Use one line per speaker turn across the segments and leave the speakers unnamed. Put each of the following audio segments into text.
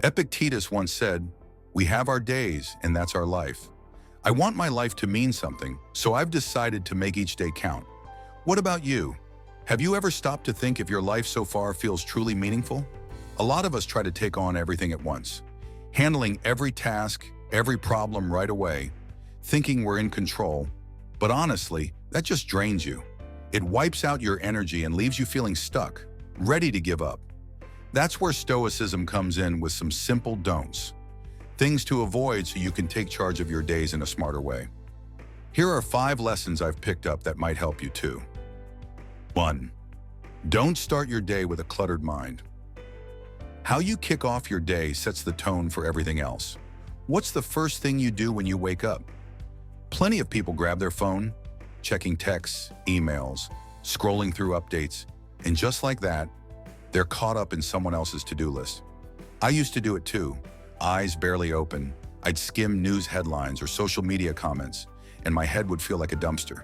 Epictetus once said, "We have our days, and that's our life." I want my life to mean something, so I've decided to make each day count. What about you? Have you ever stopped to think if your life so far feels truly meaningful? A lot of us try to take on everything at once, handling every task, every problem right away, thinking we're in control. But honestly, that just drains you. It wipes out your energy and leaves you feeling stuck, ready to give up. That's where Stoicism comes in with some simple don'ts. Things to avoid so you can take charge of your days in a smarter way. Here are 5 lessons I've picked up that might help you too. 1. Don't start your day with a cluttered mind. How you kick off your day sets the tone for everything else. What's the first thing you do when you wake up? Plenty of people grab their phone, checking texts, emails, scrolling through updates, and just like that, they're caught up in someone else's to-do list. I used to do it too, eyes barely open. I'd skim news headlines or social media comments, and my head would feel like a dumpster.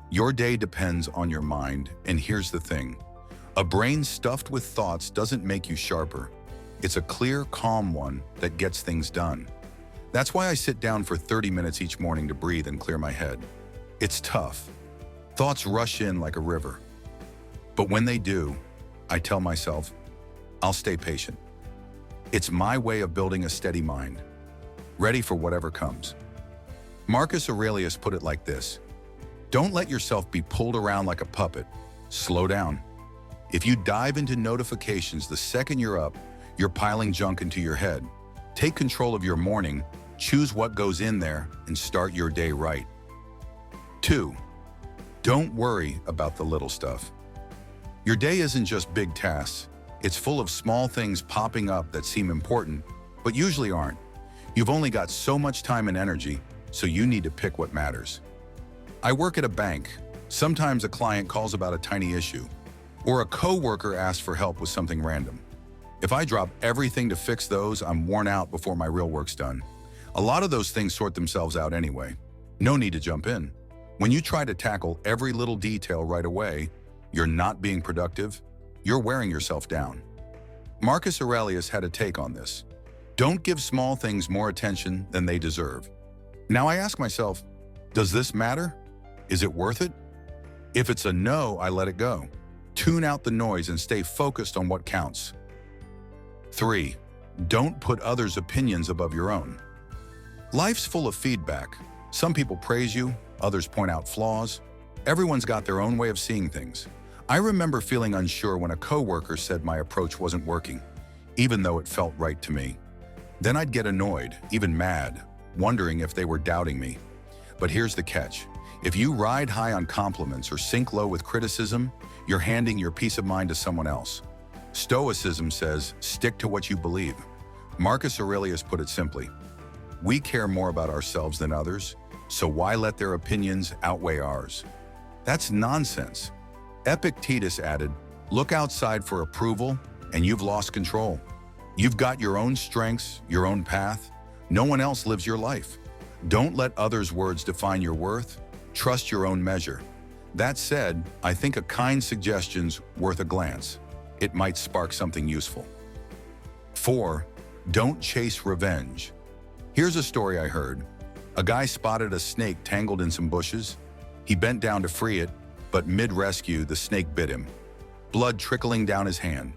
Your day depends on your mind, and here's the thing. A brain stuffed with thoughts doesn't make you sharper. It's a clear, calm one that gets things done. That's why I sit down for 30 minutes each morning to breathe and clear my head. It's tough. Thoughts rush in like a river. But when they do, I tell myself, I'll stay patient. It's my way of building a steady mind, ready for whatever comes. Marcus Aurelius put it like this: don't let yourself be pulled around like a puppet. Slow down. If you dive into notifications the second you're up, you're piling junk into your head. Take control of your morning, choose what goes in there, and start your day right. 2. Don't worry about the little stuff. Your day isn't just big tasks. It's full of small things popping up that seem important, but usually aren't. You've only got so much time and energy, so you need to pick what matters. I work at a bank. Sometimes a client calls about a tiny issue, or a coworker asks for help with something random. If I drop everything to fix those, I'm worn out before my real work's done. A lot of those things sort themselves out anyway. No need to jump in. When you try to tackle every little detail right away, you're not being productive, you're wearing yourself down. Marcus Aurelius had a take on this. Don't give small things more attention than they deserve. Now I ask myself, does this matter? Is it worth it? If it's a no, I let it go. Tune out the noise and stay focused on what counts. 3. Don't put others' opinions above your own. Life's full of feedback. Some people praise you, others point out flaws. Everyone's got their own way of seeing things. I remember feeling unsure when a coworker said my approach wasn't working, even though it felt right to me. Then I'd get annoyed, even mad, wondering if they were doubting me. But here's the catch. If you ride high on compliments or sink low with criticism, you're handing your peace of mind to someone else. Stoicism says, stick to what you believe. Marcus Aurelius put it simply, we care more about ourselves than others, so why let their opinions outweigh ours? That's nonsense. Epictetus added, look outside for approval, and you've lost control. You've got your own strengths, your own path. No one else lives your life. Don't let others' words define your worth. Trust your own measure. That said, I think a kind suggestion's worth a glance. It might spark something useful. 4. Don't chase revenge. Here's a story I heard. A guy spotted a snake tangled in some bushes. He bent down to free it, but mid-rescue, the snake bit him, blood trickling down his hand.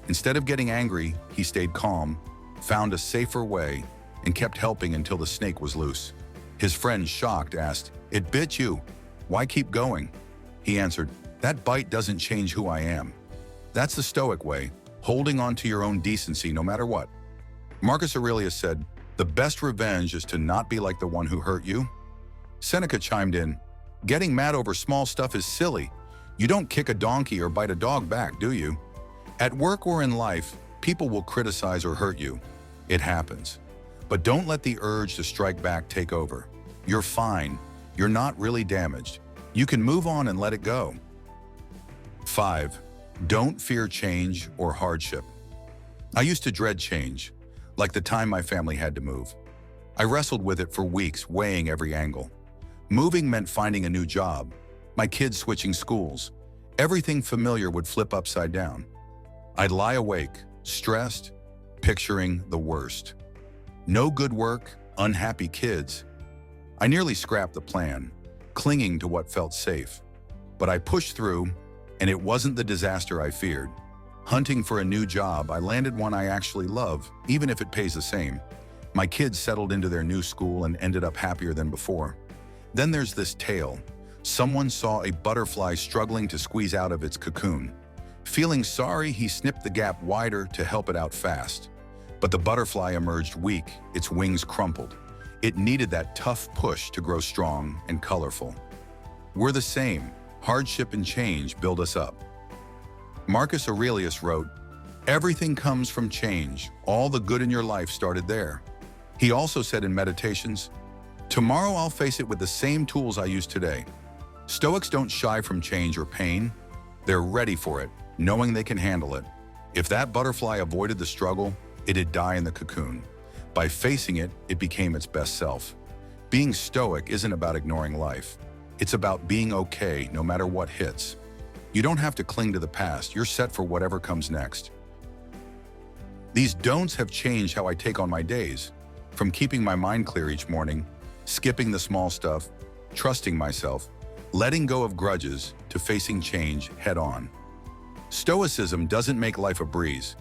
Instead of getting angry, he stayed calm, found a safer way, and kept helping until the snake was loose. His friend, shocked, asked, "It bit you. Why keep going?" He answered, "That bite doesn't change who I am." That's the Stoic way, holding on to your own decency no matter what. Marcus Aurelius said, the best revenge is to not be like the one who hurt you. Seneca chimed in, getting mad over small stuff is silly. You don't kick a donkey or bite a dog back, do you? At work or in life, people will criticize or hurt you. It happens. But don't let the urge to strike back take over. You're fine. You're not really damaged. You can move on and let it go. 5. Don't fear change or hardship. I used to dread change, like the time my family had to move. I wrestled with it for weeks, weighing every angle. Moving meant finding a new job, my kids switching schools. Everything familiar would flip upside down. I'd lie awake, stressed, picturing the worst. No good work, unhappy kids. I nearly scrapped the plan, clinging to what felt safe. But I pushed through, and it wasn't the disaster I feared. Hunting for a new job, I landed one I actually love, even if it pays the same. My kids settled into their new school and ended up happier than before. Then there's this tale. Someone saw a butterfly struggling to squeeze out of its cocoon. Feeling sorry, he snipped the gap wider to help it out fast. But the butterfly emerged weak, its wings crumpled. It needed that tough push to grow strong and colorful. We're the same. Hardship and change build us up. Marcus Aurelius wrote, "Everything comes from change. All the good in your life started there." He also said in Meditations, "Tomorrow I'll face it with the same tools I use today." Stoics don't shy from change or pain. They're ready for it, knowing they can handle it. If that butterfly avoided the struggle, it'd die in the cocoon. By facing it, it became its best self. Being stoic isn't about ignoring life. It's about being okay no matter what hits. You don't have to cling to the past. You're set for whatever comes next. These don'ts have changed how I take on my days. From keeping my mind clear each morning, skipping the small stuff, trusting myself, letting go of grudges, to facing change head on. Stoicism doesn't make life a breeze,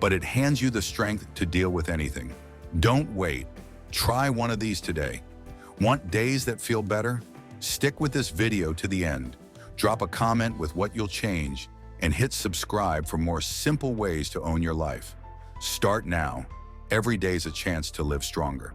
but it hands you the strength to deal with anything. Don't wait. Try one of these today. Want days that feel better? Stick with this video to the end. Drop a comment with what you'll change, and hit subscribe for more simple ways to own your life. Start now. Every day's a chance to live stronger.